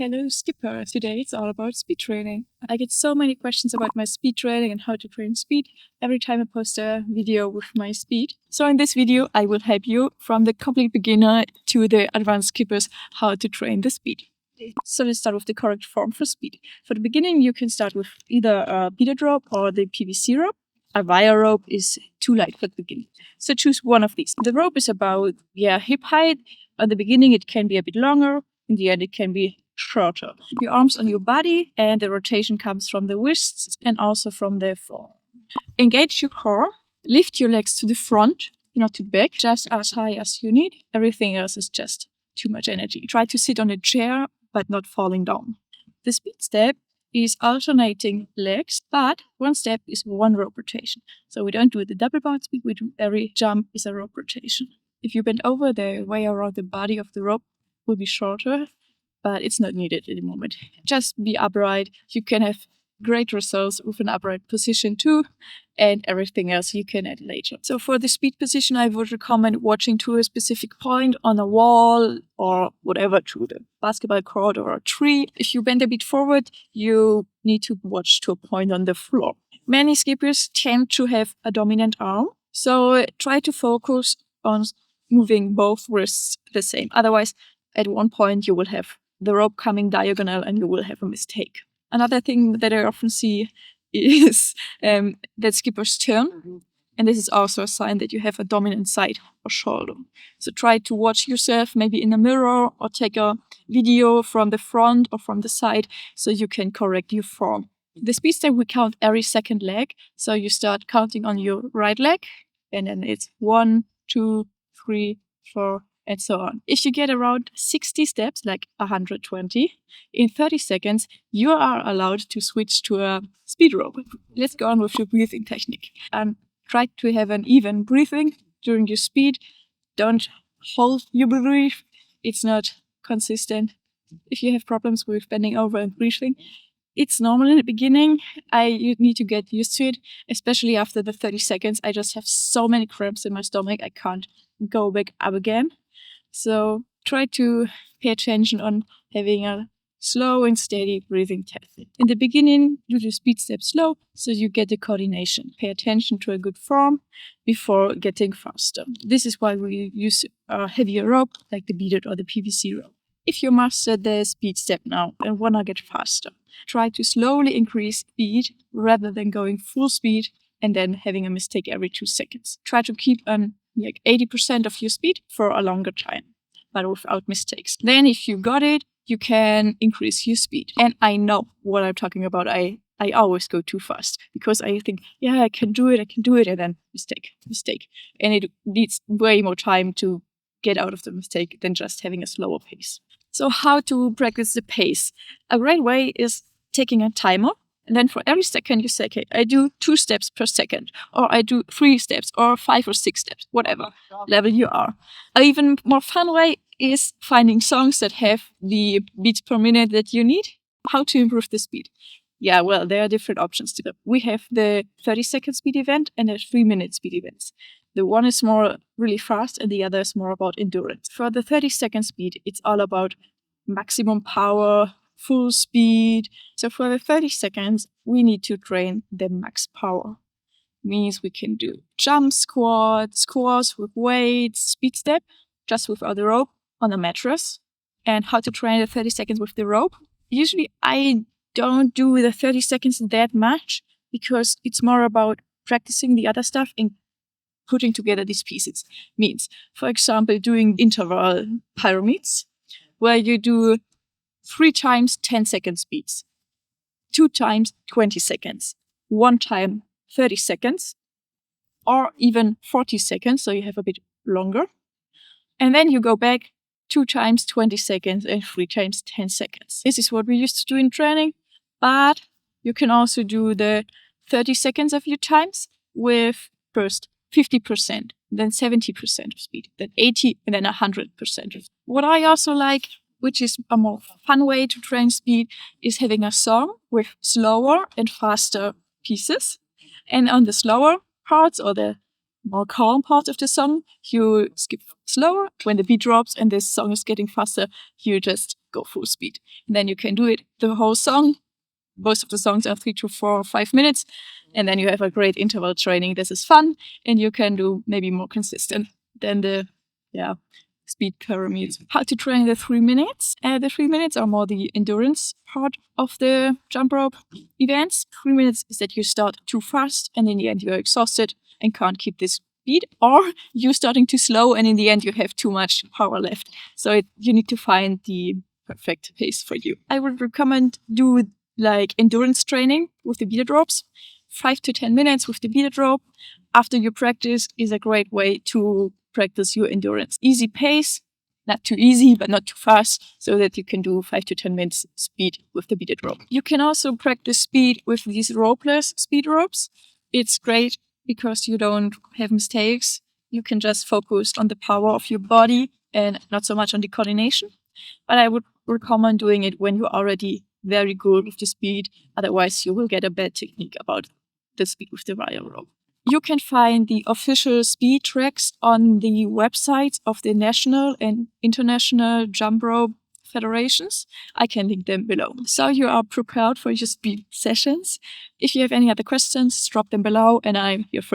Hello, Skipper. Today it's all about speed training. I get so many questions about my speed training and how to train speed every time I post a video with my speed. So in this video, I will help you from the complete beginner to the advanced skippers how to train the speed. So let's start with the correct form for speed. For the beginning, you can start with either a beaded rope or the PVC rope. A wire rope is too light for the beginning. So choose one of these. The rope is about hip height. At the beginning, it can be a bit longer. In the end, it can be shorter. Your arms on your body, and the rotation comes from the wrists and also from the forearm. Engage your core. Lift your legs to the front, not to the back, just as high as you need. Everything else is just too much energy. Try to sit on a chair, but not falling down. The speed step is alternating legs, but one step is one rope rotation. So we don't do the double bound speed, we do every jump is a rope rotation. If you bend over, the way around the body of the rope will be shorter, but it's not needed at the moment. Just be upright. You can have great results with an upright position too, and everything else you can add later. So for the speed position, I would recommend watching to a specific point on a wall or whatever, to the basketball court or a tree. If you bend a bit forward, you need to watch to a point on the floor. Many skippers tend to have a dominant arm, so try to focus on moving both wrists the same. Otherwise, at one point you will have the rope coming diagonal and you will have a mistake. Another thing that I often see is that skippers turn. And this is also a sign that you have a dominant side or shoulder. So try to watch yourself maybe in a mirror or take a video from the front or from the side so you can correct your form. The speed step, we count every second leg. So you start counting on your right leg and then it's 1, 2, 3, 4, and so on. If you get around 60 steps, like 120, in 30 seconds, you are allowed to switch to a speed rope. Let's go on with your breathing technique. And try to have an even breathing during your speed. Don't hold your breath. It's not consistent. If you have problems with bending over and breathing, it's normal in the beginning. You need to get used to it, especially after the 30 seconds. I just have so many cramps in my stomach. I can't go back up again. So try to pay attention on having a slow and steady breathing technique. In the beginning, do the speed step slow so you get the coordination. Pay attention to a good form before getting faster. This is why we use a heavier rope like the beaded or the PVC rope. If you master the speed step now and want to get faster, try to slowly increase speed rather than going full speed and then having a mistake every 2 seconds. Try to keep 80% of your speed for a longer time, but without mistakes. Then if you got it, you can increase your speed. And I know what I'm talking about. I always go too fast because I think, I can do it, and then mistake. And it needs way more time to get out of the mistake than just having a slower pace. So how to practice the pace? A great way is taking a timer. And then for every second you say, okay, I do 2 steps per second, or I do 3 steps, or 5 or 6 steps, whatever level you are. An even more fun way is finding songs that have the beats per minute that you need. How to improve the speed? There are different options to them. We have the 30-second speed event and the 3-minute speed events. The one is more really fast and the other is more about endurance. For the 30-second speed, it's all about maximum power, full speed. So for the 30 seconds, we need to train the max power. Means we can do jump squats with weights, speed step, just without the rope on a mattress. And how to train the 30 seconds with the rope? Usually I don't do the 30 seconds that much because it's more about practicing the other stuff and putting together these pieces. Means, for example, doing interval pyramids, where you do 3 times 10-second speeds, 2 times 20 seconds, 1 time 30 seconds, or even 40 seconds, so you have a bit longer. And then you go back 2 times 20 seconds and 3 times 10 seconds. This is what we used to do in training, but you can also do the 30 seconds of your times with first 50%, then 70% of speed, then 80%, and then 100%. What I also like, which is a more fun way to train speed, is having a song with slower and faster pieces. And on the slower parts or the more calm parts of the song, you skip slower. When the beat drops and the song is getting faster, you just go full speed. And then you can do it the whole song. Most of the songs are 3 to 4 or 5 minutes. And then you have a great interval training. This is fun. And you can do maybe more consistent than the speed pyramids. How to train the 3 minutes? The 3 minutes are more the endurance part of the jump rope events. 3 minutes is that you start too fast and in the end you're exhausted and can't keep this speed, or you're starting too slow and in the end you have too much power left. So you need to find the perfect pace for you. I would recommend do like endurance training with the beaded ropes. 5 to 10 minutes with the beaded rope after you practice is a great way to practice your endurance. Easy pace, not too easy, but not too fast, so that you can do 5 to 10 minutes speed with the beaded rope. You can also practice speed with these ropeless speed ropes. It's great because you don't have mistakes. You can just focus on the power of your body and not so much on the coordination. But I would recommend doing it when you're already very good with the speed. Otherwise, you will get a bad technique about the speed with the wire rope. You can find the official speed tracks on the websites of the national and international jump rope federations. I can link them below. So you are prepared for your speed sessions. If you have any other questions, drop them below and I'm here for you.